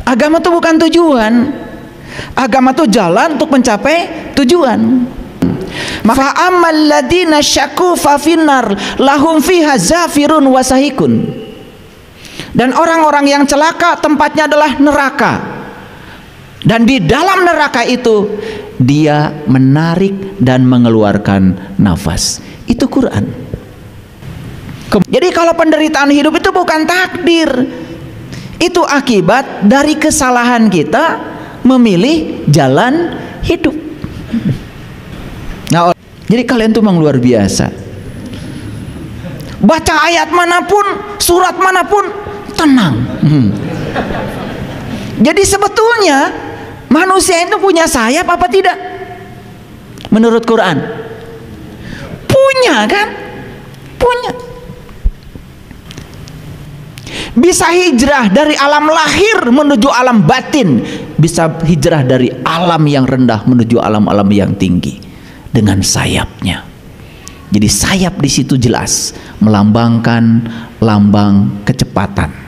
Agama itu bukan tujuan. Agama itu jalan untuk mencapai tujuan. Fa ammal ladina syaku fa finnar lahum fiha zafirun wasahikun. Dan orang-orang yang celaka tempatnya adalah neraka. Dan di dalam neraka itu dia menarik dan mengeluarkan nafas. Itu Quran. Jadi kalau penderitaan hidup itu bukan takdir, itu akibat dari kesalahan kita memilih jalan hidup. Nah, jadi kalian tuh memang luar biasa. Baca ayat manapun, surat manapun, tenang. Jadi sebetulnya manusia itu punya sayap apa tidak? Menurut Quran, punya kan? Punya. Bisa hijrah dari alam lahir menuju alam batin, bisa hijrah dari alam yang rendah menuju alam-alam yang tinggi dengan sayapnya. Jadi sayap di situ jelas melambangkan lambang kecepatan.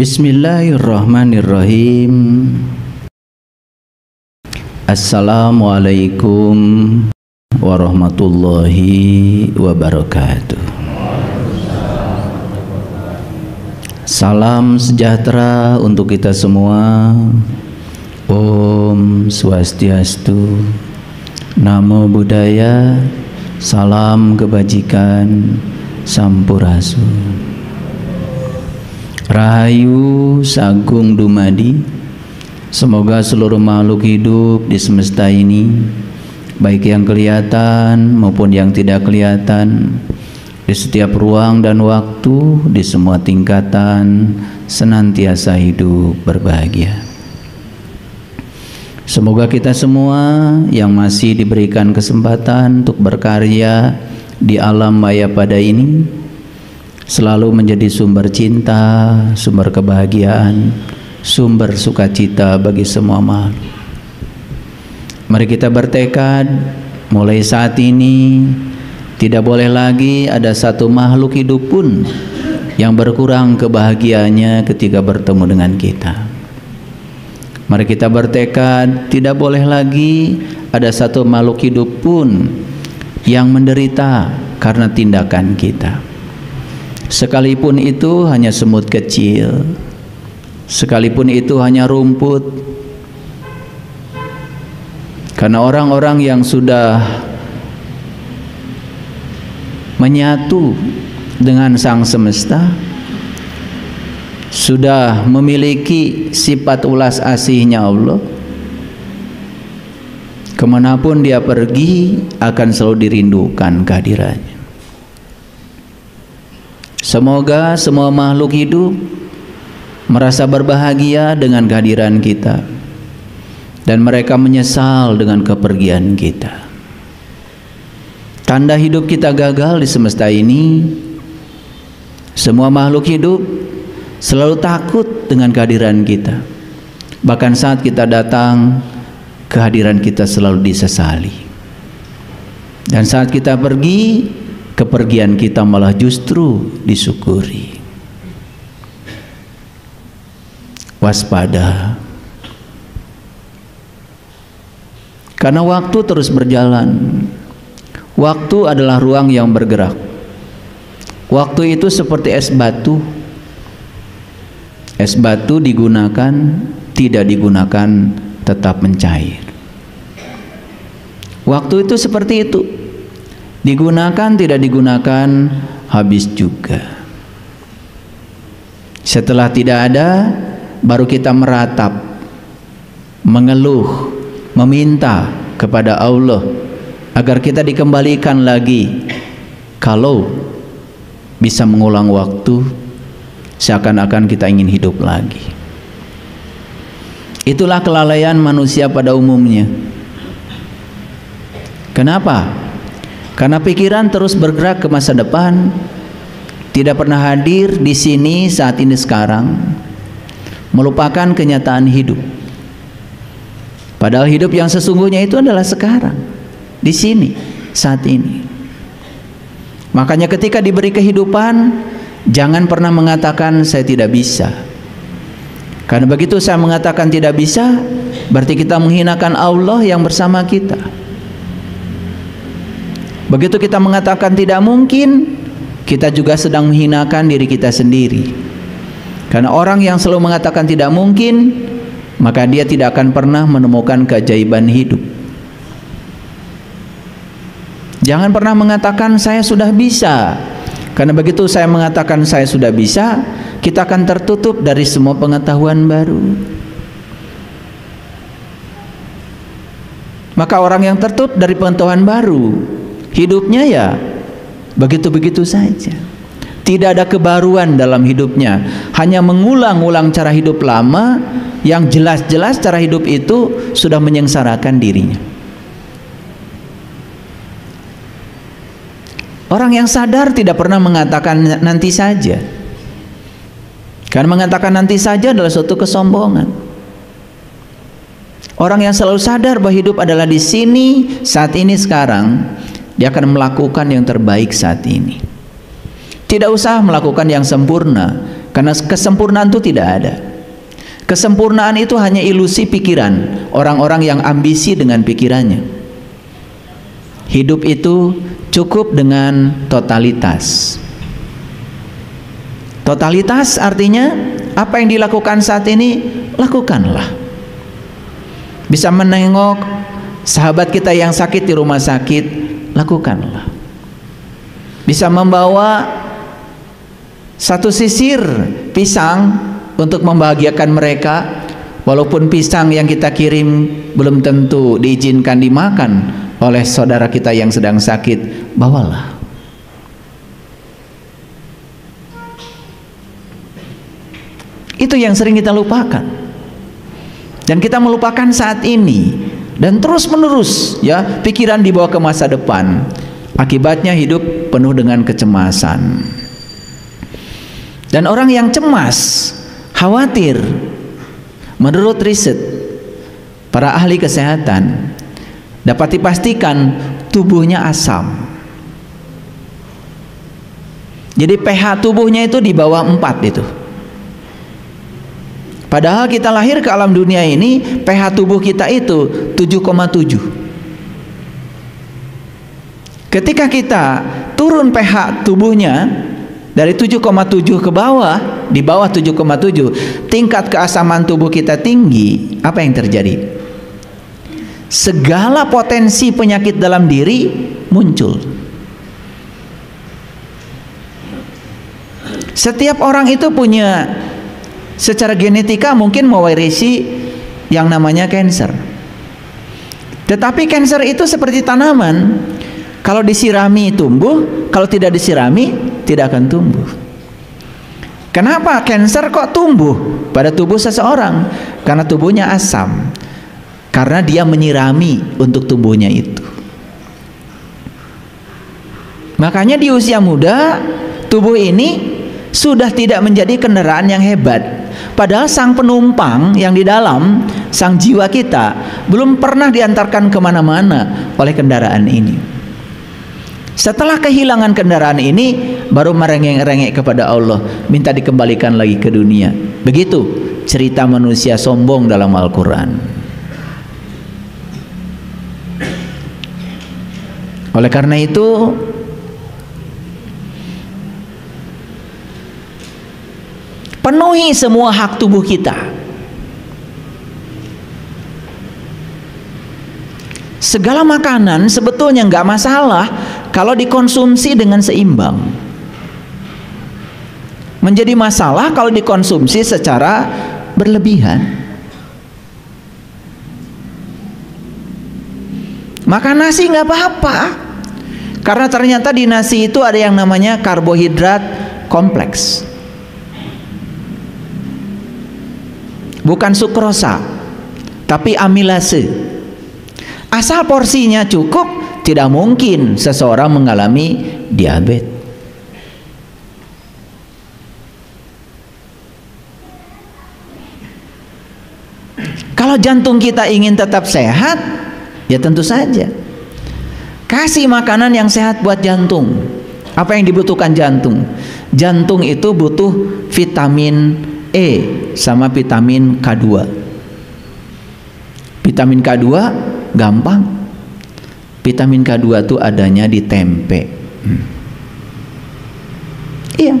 Bismillahirrahmanirrahim. Assalamualaikum warahmatullahi wabarakatuh. Salam sejahtera untuk kita semua. Om Swastiastu, Namo Buddhaya, salam kebajikan, Sampurasun. Rahayu Sagung Dumadi. Semoga seluruh makhluk hidup di semesta ini, baik yang kelihatan maupun yang tidak kelihatan, di setiap ruang dan waktu, di semua tingkatan, senantiasa hidup berbahagia. Semoga kita semua yang masih diberikan kesempatan untuk berkarya di alam maya pada ini selalu menjadi sumber cinta, sumber kebahagiaan, sumber sukacita bagi semua makhluk. Mari kita bertekad mulai saat ini tidak boleh lagi ada satu makhluk hidup pun yang berkurang kebahagiaannya ketika bertemu dengan kita. Mari kita bertekad tidak boleh lagi ada satu makhluk hidup pun yang menderita karena tindakan kita. Sekalipun itu hanya semut kecil, sekalipun itu hanya rumput. Karena orang-orang yang sudah menyatu dengan Sang Semesta, sudah memiliki sifat ulas asihnya Allah, kemanapun dia pergi akan selalu dirindukan kehadirannya. Semoga semua makhluk hidup merasa berbahagia dengan kehadiran kita dan mereka menyesal dengan kepergian kita. Tanda hidup kita gagal di semesta ini, semua makhluk hidup selalu takut dengan kehadiran kita. Bahkan saat kita datang, kehadiran kita selalu disesali. Dan saat kita pergi, kepergian kita malah justru disyukuri. Waspada, karena waktu terus berjalan. Waktu adalah ruang yang bergerak. Waktu itu seperti es batu. Es batu digunakan, tidak digunakan, tetap mencair. Waktu itu seperti itu. Digunakan, tidak digunakan, habis juga. Setelah tidak ada, baru kita meratap, mengeluh, meminta kepada Allah agar kita dikembalikan lagi. Kalau bisa mengulang waktu, seakan-akan kita ingin hidup lagi. Itulah kelalaian manusia pada umumnya. Kenapa? Karena pikiran terus bergerak ke masa depan, tidak pernah hadir di sini saat ini sekarang. melupakan kenyataan hidup. Padahal hidup yang sesungguhnya itu adalah sekarang, di sini, saat ini. Makanya ketika diberi kehidupan, jangan pernah mengatakan saya tidak bisa. Karena begitu saya mengatakan tidak bisa, berarti kita menghinakan Allah yang bersama kita. Begitu kita mengatakan tidak mungkin, kita juga sedang menghinakan diri kita sendiri. Karena orang yang selalu mengatakan tidak mungkin, maka dia tidak akan pernah menemukan keajaiban hidup. Jangan pernah mengatakan saya sudah bisa. Karena begitu saya mengatakan saya sudah bisa, kita akan tertutup dari semua pengetahuan baru. Maka orang yang tertutup dari pengetahuan baru, hidupnya ya begitu-begitu saja. Tidak ada kebaruan dalam hidupnya, hanya mengulang-ulang cara hidup lama yang jelas-jelas cara hidup itu sudah menyengsarakan dirinya. Orang yang sadar tidak pernah mengatakan nanti saja. Karena mengatakan nanti saja adalah suatu kesombongan. Orang yang selalu sadar bahwa hidup adalah di sini, saat ini, sekarang, dia akan melakukan yang terbaik saat ini. Tidak usah melakukan yang sempurna, karena kesempurnaan itu tidak ada. Kesempurnaan itu hanya ilusi pikiran orang-orang yang ambisi dengan pikirannya. Hidup itu cukup dengan totalitas. Totalitas artinya apa yang dilakukan saat ini, lakukanlah. Bisa menengok sahabat kita yang sakit di rumah sakit, lakukanlah. Bisa membawa satu sisir pisang untuk membahagiakan mereka, walaupun pisang yang kita kirim belum tentu diizinkan dimakan oleh saudara kita yang sedang sakit, bawalah. Itu yang sering kita lupakan, dan kita melupakan saat ini, dan terus menerus ya pikiran dibawa ke masa depan. Akibatnya hidup penuh dengan kecemasan. Dan orang yang cemas, khawatir, menurut riset para ahli kesehatan, dapat dipastikan tubuhnya asam. Jadi pH tubuhnya itu di bawah 4 itu. Padahal kita lahir ke alam dunia ini, pH tubuh kita itu 7,7. Ketika kita turun pH tubuhnya dari 7,7 ke bawah, di bawah 7,7, tingkat keasaman tubuh kita tinggi. Apa yang terjadi? Segala potensi penyakit dalam diri muncul. Setiap orang itu punya, secara genetika mungkin mewarisi yang namanya kanker. Tetapi kanker itu seperti tanaman, kalau disirami tumbuh, kalau tidak disirami tidak akan tumbuh. Kenapa kanker kok tumbuh pada tubuh seseorang? Karena tubuhnya asam, karena dia menyirami untuk tumbuhnya itu. Makanya di usia muda tubuh ini sudah tidak menjadi kendaraan yang hebat, padahal sang penumpang yang di dalam, sang jiwa kita, belum pernah diantarkan kemana-mana oleh kendaraan ini. Setelah kehilangan kendaraan ini, baru merengek-rengek kepada Allah, minta dikembalikan lagi ke dunia. Begitu cerita manusia sombong dalam Al-Quran. Oleh karena itu, penuhi semua hak tubuh kita. Segala makanan sebetulnya nggak masalah kalau dikonsumsi dengan seimbang. Menjadi masalah kalau dikonsumsi secara berlebihan. Makan nasi nggak apa-apa, karena ternyata di nasi itu ada yang namanya karbohidrat kompleks, bukan sukrosa, tapi amilase. Asal porsinya cukup, tidak mungkin seseorang mengalami diabetes. Kalau jantung kita ingin tetap sehat, ya tentu saja kasih makanan yang sehat buat jantung. Apa yang dibutuhkan jantung? Jantung itu butuh vitamin E sama vitamin K2. Vitamin K2 gampang. Vitamin K2 itu adanya di tempe. Iya.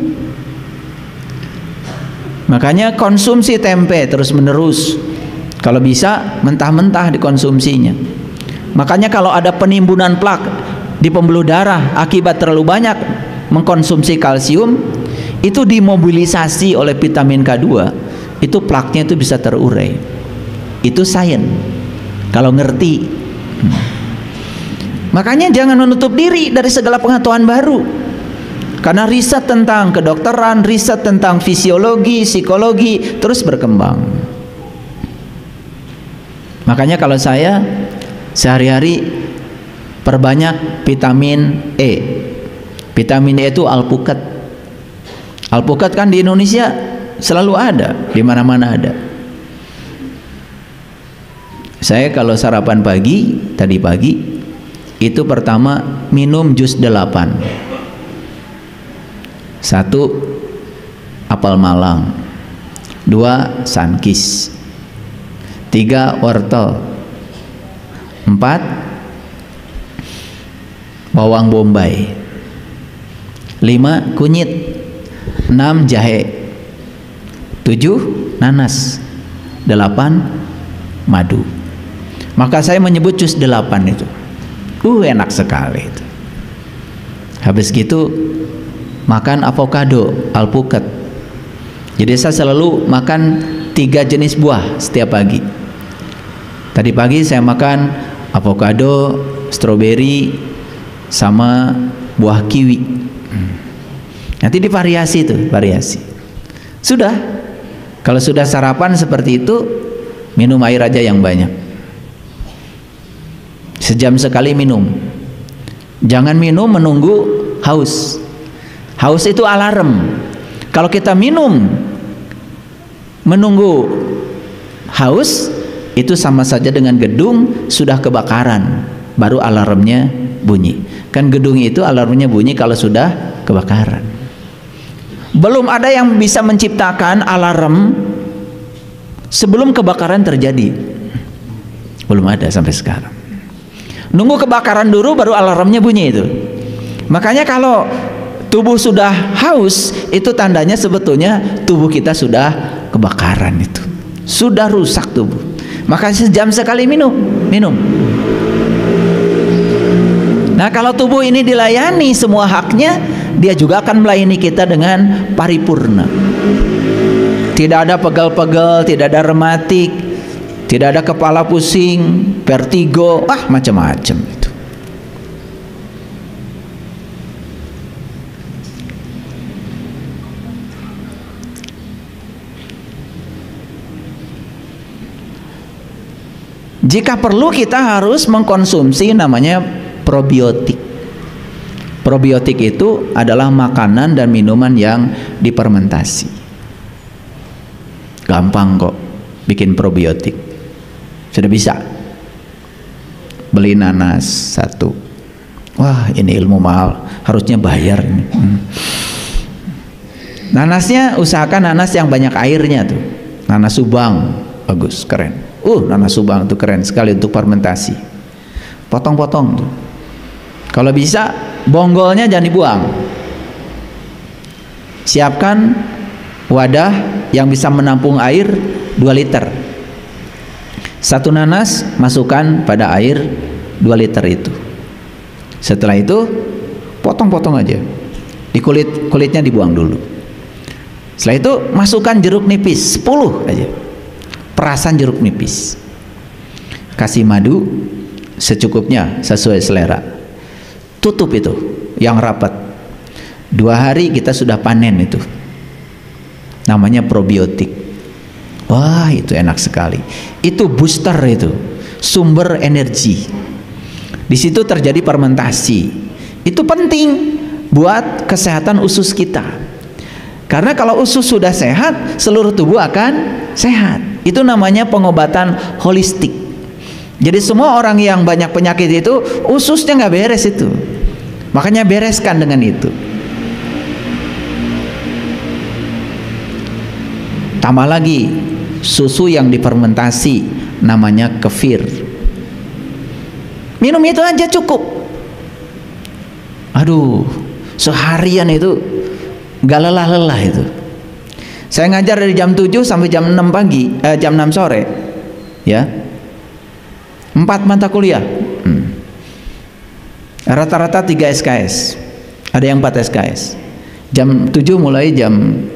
Makanya konsumsi tempe terus menerus. Kalau bisa mentah-mentah dikonsumsinya. Makanya kalau ada penimbunan plak di pembuluh darah akibat terlalu banyak mengkonsumsi kalsium, itu dimobilisasi oleh vitamin K2, itu plaknya itu bisa terurai. Itu sains kalau ngerti. Makanya jangan menutup diri dari segala pengetahuan baru, karena riset tentang kedokteran, riset tentang fisiologi, psikologi terus berkembang. Makanya kalau saya sehari-hari perbanyak vitamin E. Vitamin E itu alpukat. Alpukat kan di Indonesia selalu ada, di mana-mana ada. Saya kalau sarapan pagi, tadi pagi itu pertama minum jus 8. 1 apel malang, 2 sunkist, 3 wortel, 4 bawang bombay, 5 kunyit, 6 jahe, 7 nanas, 8 madu. Maka saya menyebut jus 8 itu. Enak sekali itu. Habis gitu makan avocado, alpukat. Jadi saya selalu makan 3 jenis buah setiap pagi. Tadi pagi saya makan avocado, stroberi, sama buah kiwi. Nanti divariasi itu, variasi. Sudah. Kalau sudah sarapan seperti itu, minum air aja yang banyak. Sejam sekali minum. Jangan minum menunggu haus. Haus itu alarm. Kalau kita minum menunggu haus, itu sama saja dengan gedung sudah kebakaran, baru alarmnya bunyi. Kan gedung itu alarmnya bunyi kalau sudah kebakaran. Belum ada yang bisa menciptakan alarm sebelum kebakaran terjadi. Belum ada sampai sekarang. Nunggu kebakaran dulu baru alarmnya bunyi itu. Makanya kalau tubuh sudah haus, itu tandanya sebetulnya tubuh kita sudah kebakaran itu. Sudah rusak tubuh. Maka sejam sekali minum. Nah, kalau tubuh ini dilayani semua haknya, dia juga akan melayani kita dengan paripurna. Tidak ada pegal-pegal, tidak ada rematik, tidak ada kepala pusing, vertigo, macam-macam itu. Jika perlu kita harus mengkonsumsi namanya probiotik. Probiotik itu adalah makanan dan minuman yang difermentasi. Gampang kok bikin probiotik. Sudah bisa. Beli nanas 1. Wah, ini ilmu mahal, harusnya bayar ini. Nanasnya usahakan nanas yang banyak airnya tuh. Nanas Subang, bagus, keren. Nanas Subang itu keren sekali untuk fermentasi. Potong-potong tuh. Kalau bisa bonggolnya jangan dibuang. Siapkan wadah yang bisa menampung air 2 liter. 1 nanas masukkan pada air 2 liter itu. Setelah itu potong-potong aja. Di kulitnya dibuang dulu. Setelah itu masukkan jeruk nipis 10 aja. Perasan jeruk nipis. Kasih madu secukupnya sesuai selera. Tutup itu yang rapat. 2 hari kita sudah panen itu. Namanya probiotik. Wah, itu enak sekali. Itu booster itu, sumber energi. Di situ terjadi fermentasi. Itu penting buat kesehatan usus kita. Karena kalau usus sudah sehat, seluruh tubuh akan sehat. Itu namanya pengobatan holistik. Jadi semua orang yang banyak penyakit itu ususnya nggak beres itu. Makanya bereskan dengan itu. Tambah lagi susu yang difermentasi, namanya kefir. Minum itu aja cukup. Aduh, seharian itu nggak lelah-lelah itu. Saya ngajar dari jam 7 sampai jam 6 pagi, jam 6 sore, ya. 4 mata kuliah. Rata-rata 3 SKS. Ada yang 4 SKS. Jam 7 mulai, jam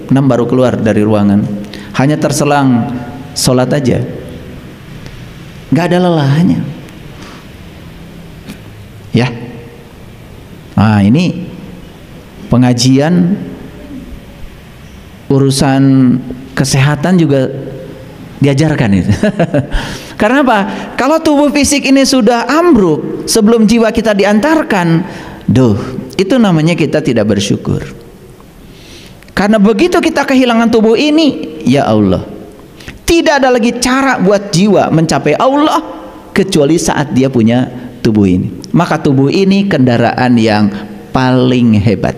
6 baru keluar dari ruangan. Hanya terselang sholat aja. Nggak ada lelahnya. Ya. Nah, ini pengajian urusan kesehatan juga diajarkan itu. Karena apa? Kalau tubuh fisik ini sudah ambruk sebelum jiwa kita diantarkan, itu namanya kita tidak bersyukur. Karena begitu kita kehilangan tubuh ini, ya Allah, tidak ada lagi cara buat jiwa mencapai Allah kecuali saat dia punya tubuh ini. Maka tubuh ini kendaraan yang paling hebat.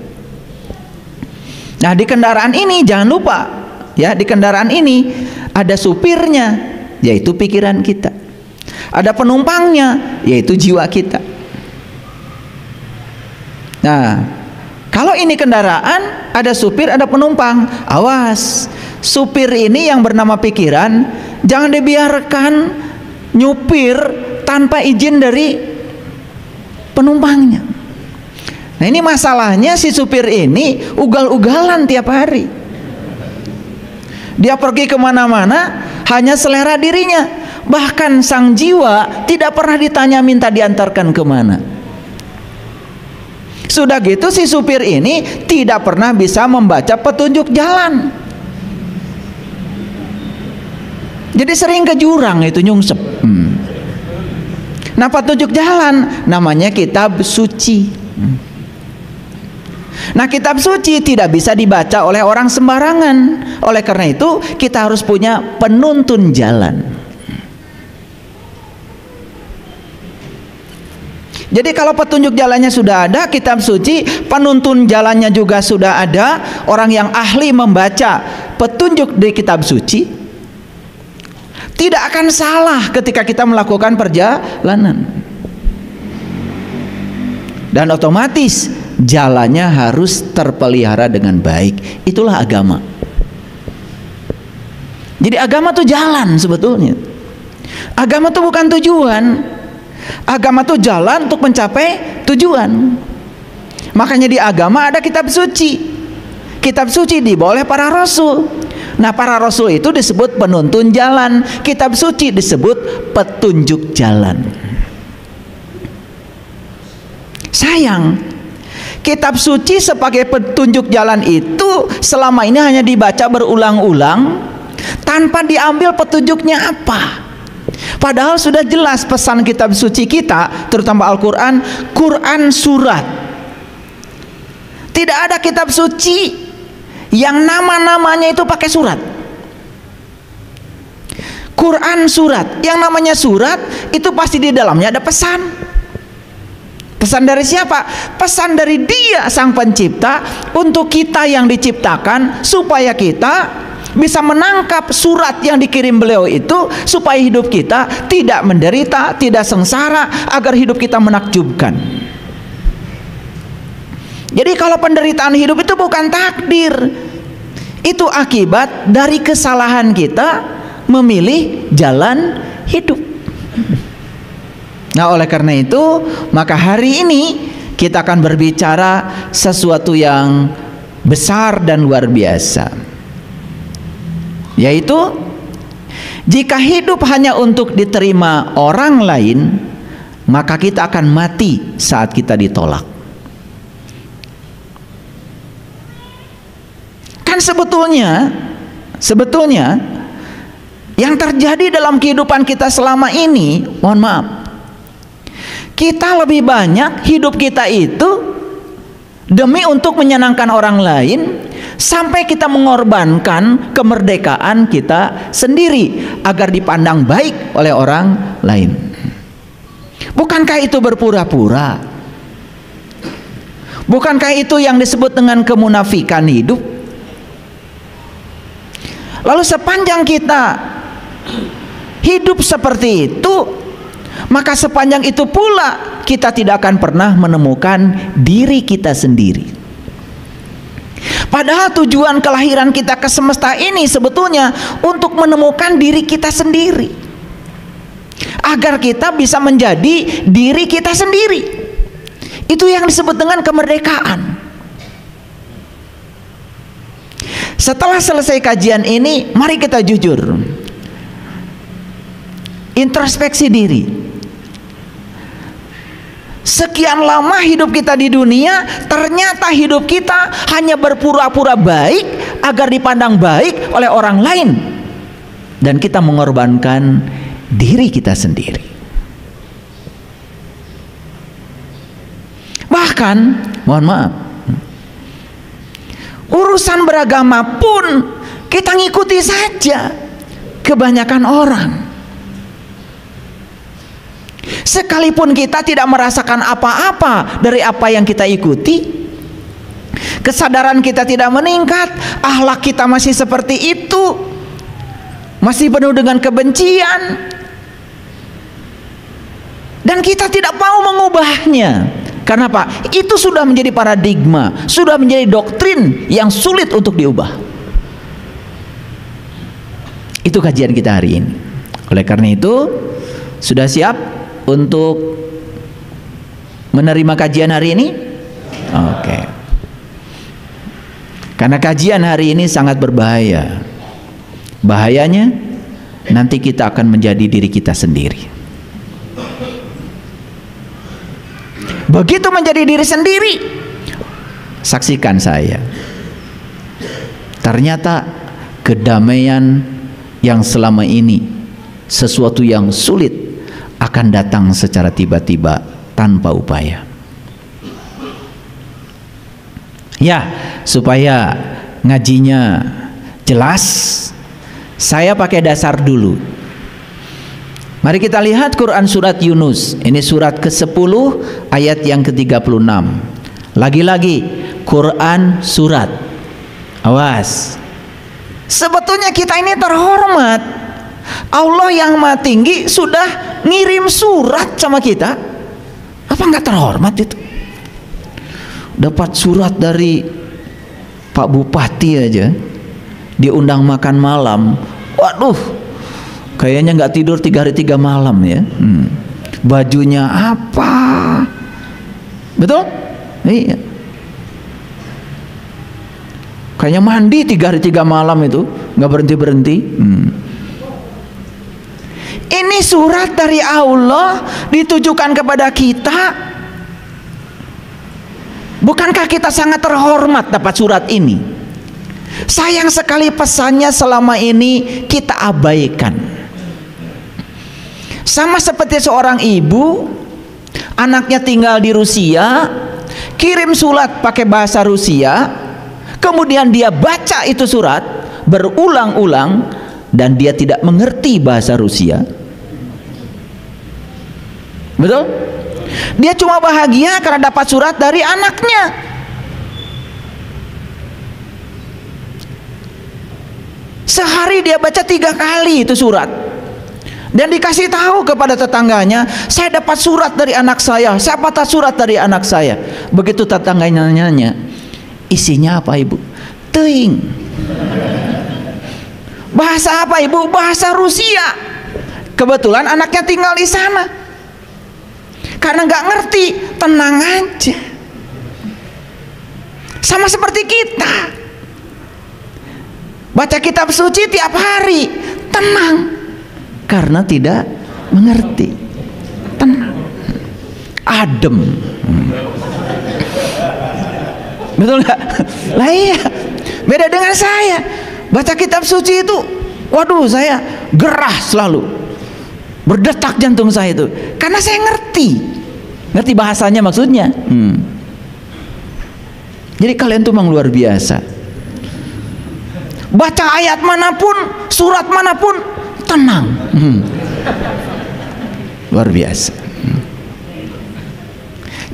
Nah, di kendaraan ini jangan lupa, ya, di kendaraan ini ada supirnya, yaitu pikiran kita. Ada penumpangnya, yaitu jiwa kita. Nah, kalau ini kendaraan, ada supir, ada penumpang. Awas, supir ini yang bernama pikiran jangan dibiarkan nyupir tanpa izin dari penumpangnya. Nah, ini masalahnya, si supir ini ugal-ugalan tiap hari. Dia pergi kemana-mana hanya selera dirinya. Bahkan sang jiwa tidak pernah ditanya minta diantarkan kemana. Sudah gitu si supir ini tidak pernah bisa membaca petunjuk jalan. Jadi sering ke jurang itu nyungsep. Nah, petunjuk jalan namanya kitab suci. Nah, kitab suci tidak bisa dibaca oleh orang sembarangan. Oleh karena itu kita harus punya penuntun jalan. Jadi kalau petunjuk jalannya sudah ada, kitab suci, penuntun jalannya juga sudah ada, orang yang ahli membaca petunjuk di kitab suci, tidak akan salah ketika kita melakukan perjalanan. Dan otomatis jalannya harus terpelihara dengan baik. Itulah agama. Jadi agama itu jalan sebetulnya. Agama itu bukan tujuan. Agama itu jalan untuk mencapai tujuan. Makanya di agama ada kitab suci. Kitab suci dibawa oleh para rasul. Nah, para rasul itu disebut penuntun jalan. Kitab suci disebut petunjuk jalan. Sayang, kitab suci sebagai petunjuk jalan itu selama ini hanya dibaca berulang-ulang tanpa diambil petunjuknya apa. Padahal sudah jelas pesan kitab suci kita, terutama Al-Quran, Quran surat. Tidak ada kitab suci yang nama-namanya itu pakai surat. Quran surat, yang namanya surat itu pasti di dalamnya ada pesan. Pesan dari siapa? Pesan dari Dia sang pencipta untuk kita yang diciptakan, supaya kita bisa menangkap surat yang dikirim beliau itu, supaya hidup kita tidak menderita, tidak sengsara, agar hidup kita menakjubkan. Jadi kalau penderitaan hidup itu bukan takdir, itu akibat dari kesalahan kita memilih jalan hidup. Nah, oleh karena itu, maka hari ini kita akan berbicara sesuatu yang besar dan luar biasa, yaitu jika hidup hanya untuk diterima orang lain, maka kita akan mati saat kita ditolak. Kan sebetulnya yang terjadi dalam kehidupan kita selama ini, mohon maaf, kita lebih banyak hidup kita itu demi untuk menyenangkan orang lain, sampai kita mengorbankan kemerdekaan kita sendiri agar dipandang baik oleh orang lain. Bukankah itu berpura-pura? Bukankah itu yang disebut dengan kemunafikan hidup? Lalu sepanjang kita hidup seperti itu, maka sepanjang itu pula kita tidak akan pernah menemukan diri kita sendiri. Padahal tujuan kelahiran kita ke semesta ini sebetulnya untuk menemukan diri kita sendiri, agar kita bisa menjadi diri kita sendiri. Itu yang disebut dengan kemerdekaan. Setelah selesai kajian ini, mari kita jujur, introspeksi diri. Sekian lama hidup kita di dunia, ternyata hidup kita hanya berpura-pura baik agar dipandang baik oleh orang lain, dan kita mengorbankan diri kita sendiri. Bahkan, mohon maaf, urusan beragama pun kita ngikuti saja kebanyakan orang. Sekalipun kita tidak merasakan apa-apa dari apa yang kita ikuti, kesadaran kita tidak meningkat, akhlak kita masih seperti itu, masih penuh dengan kebencian, dan kita tidak mau mengubahnya. Karena apa? Itu sudah menjadi paradigma, sudah menjadi doktrin yang sulit untuk diubah. Itu kajian kita hari ini. Oleh karena itu, sudah siap untuk menerima kajian hari ini? Oke. Karena kajian hari ini sangat berbahaya. Bahayanya, nanti kita akan menjadi diri kita sendiri. Begitu menjadi diri sendiri, saksikan saya, ternyata kedamaian yang selama ini sesuatu yang sulit akan datang secara tiba-tiba tanpa upaya. Ya, supaya ngajinya jelas, saya pakai dasar dulu. Mari kita lihat Quran surat Yunus. Ini surat ke-10 ayat yang ke-36. Lagi-lagi Quran surat. Awas. Sebetulnya kita ini terhormat. Allah yang Maha Tinggi sudah ngirim surat sama kita. Apa nggak terhormat itu? Dapat surat dari Pak Bupati aja, diundang makan malam. Waduh, kayaknya nggak tidur 3 hari 3 malam ya. Bajunya apa? Betul? Iya. Kayaknya mandi 3 hari 3 malam itu, nggak berhenti-berhenti. Ini surat dari Allah ditujukan kepada kita. Bukankah kita sangat terhormat dapat surat ini? Sayang sekali pesannya selama ini kita abaikan. Sama seperti seorang ibu, anaknya tinggal di Rusia, kirim surat pakai bahasa Rusia, kemudian dia baca itu surat berulang-ulang dan dia tidak mengerti bahasa Rusia. Betul? Dia cuma bahagia karena dapat surat dari anaknya. Sehari dia baca 3 kali itu surat, dan dikasih tahu kepada tetangganya, saya dapat surat dari anak saya, saya dapat surat dari anak saya. Begitu tetangganya nanya, isinya apa ibu? Teuing. Bahasa apa ibu? Bahasa Rusia. Kebetulan anaknya tinggal di sana. Karena nggak ngerti, tenang aja. Sama seperti kita, baca kitab suci tiap hari, tenang. Karena tidak mengerti, tenang, adem. Betul nggak? Lah iya, beda dengan saya. Baca kitab suci itu, waduh, saya gerah selalu, berdetak jantung saya itu, karena saya ngerti bahasanya maksudnya. Jadi kalian tuh memang luar biasa. baca ayat manapun, surat manapun, tenang. Luar biasa.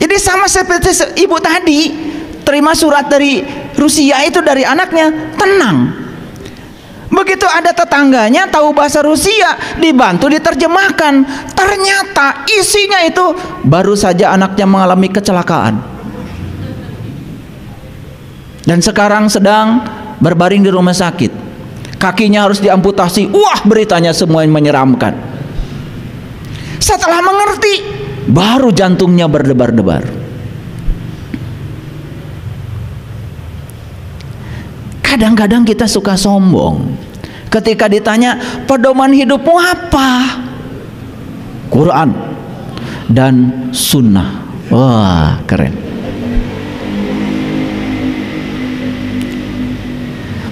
Jadi sama seperti ibu tadi, terima surat dari Rusia itu dari anaknya, tenang. Begitu ada tetangganya tahu bahasa Rusia, dibantu diterjemahkan, ternyata isinya itu baru saja anaknya mengalami kecelakaan dan sekarang sedang berbaring di rumah sakit, kakinya harus diamputasi. Wah, beritanya semua yang menyeramkan. Setelah mengerti, baru jantungnya berdebar-debar. Kadang-kadang kita suka sombong ketika ditanya, pedoman hidupmu apa? Quran dan sunnah. Wah, keren.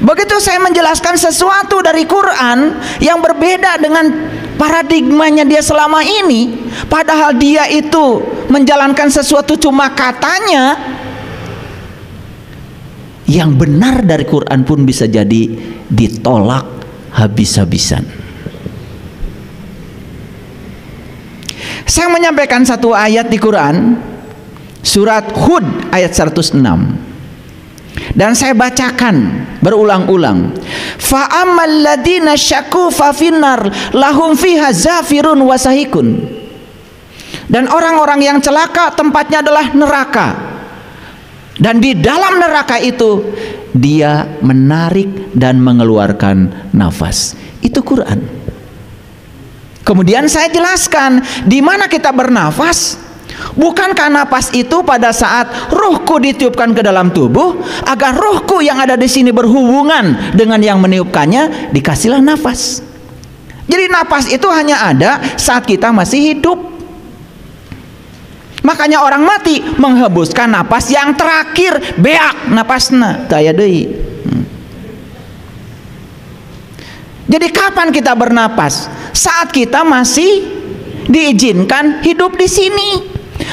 Begitu saya menjelaskan sesuatu dari Quran yang berbeda dengan paradigmanya dia selama ini, padahal dia itu menjalankan sesuatu cuma katanya, yang benar dari Quran pun bisa jadi ditolak habis-habisan. Saya menyampaikan satu ayat di Quran, surat Hud ayat 106, dan saya bacakan berulang-ulang. Fa ammal ladina syaku fa finnar lahum fiha zafirun wa sahikun. Dan orang-orang yang celaka tempatnya adalah neraka, dan di dalam neraka itu dia menarik dan mengeluarkan nafas. Itu Quran. Kemudian saya jelaskan di mana kita bernafas. Bukankah napas itu pada saat ruhku ditiupkan ke dalam tubuh, agar ruhku yang ada di sini berhubungan dengan yang meniupkannya, dikasihlah nafas. Jadi napas itu hanya ada saat kita masih hidup. Makanya orang mati menghembuskan napas yang terakhir, beak napasna kaya deui. Jadi kapan kita bernapas? Saat kita masih diizinkan hidup di sini.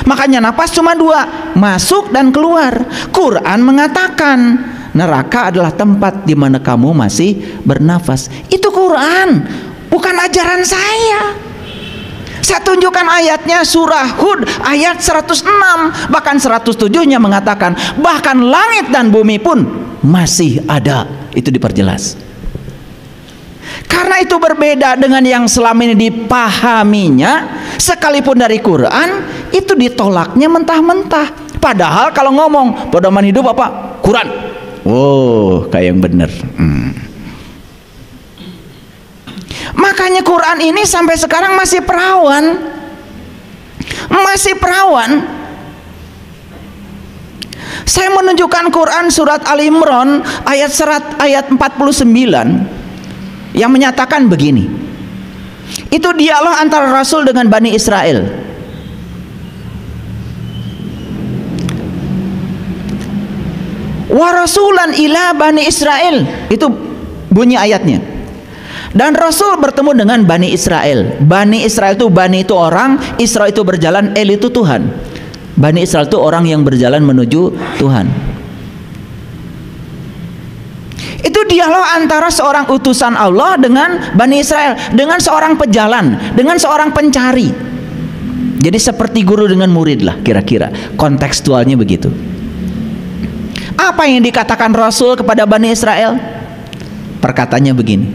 Makanya napas cuma dua, masuk dan keluar. Quran mengatakan neraka adalah tempat di mana kamu masih bernafas. Itu Quran, bukan ajaran saya. Saya tunjukkan ayatnya, surah Hud ayat 106, bahkan 107-nya mengatakan bahkan langit dan bumi pun masih ada. Itu diperjelas. Karena itu berbeda dengan yang selama ini dipahaminya, sekalipun dari Quran itu ditolaknya mentah-mentah. Padahal kalau ngomong pedoman hidup apa? Quran. Oh, kayak yang bener. Makanya Quran ini sampai sekarang masih perawan. Masih perawan. Saya menunjukkan Quran surat Ali Imran ayat 49 yang menyatakan begini. Itu dialog antara Rasul dengan Bani Israel. Wa rasulan ila Bani Israel, itu bunyi ayatnya. Dan Rasul bertemu dengan Bani Israel. Bani Israel itu, Bani itu orang, Israel itu berjalan, El itu Tuhan. Bani Israel itu orang yang berjalan menuju Tuhan. Itu dialog antara seorang utusan Allah dengan Bani Israel, dengan seorang pejalan, dengan seorang pencari. Jadi seperti guru dengan murid lah kira-kira, kontekstualnya begitu. Apa yang dikatakan Rasul kepada Bani Israel? Perkataannya begini.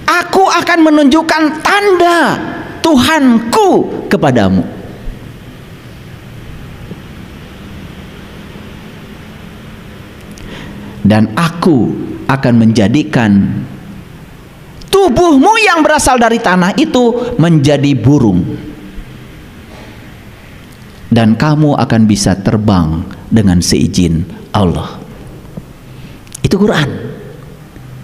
Aku akan menunjukkan tanda Tuhanku kepadamu. Dan aku akan menjadikan tubuhmu yang berasal dari tanah itu menjadi burung. Dan kamu akan bisa terbang dengan seizin Allah. Itu Quran.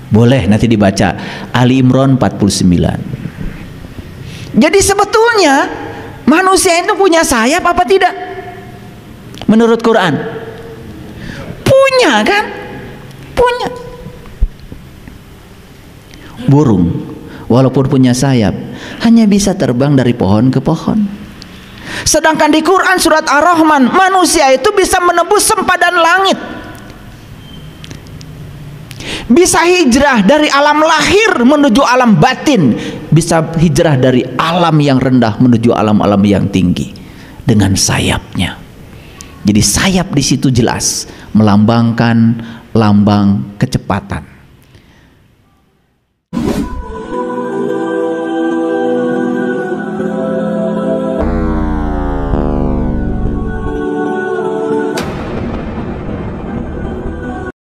Boleh nanti dibaca Ali Imran 49. Jadi sebetulnya manusia itu punya sayap apa tidak? Menurut Quran punya kan? Punya. Burung walaupun punya sayap hanya bisa terbang dari pohon ke pohon. Sedangkan di Quran surat Ar-Rahman, manusia itu bisa menembus sempadan langit, bisa hijrah dari alam lahir menuju alam batin, bisa hijrah dari alam yang rendah menuju alam-alam yang tinggi dengan sayapnya. Jadi sayap di situ jelas melambangkan lambang kecepatan.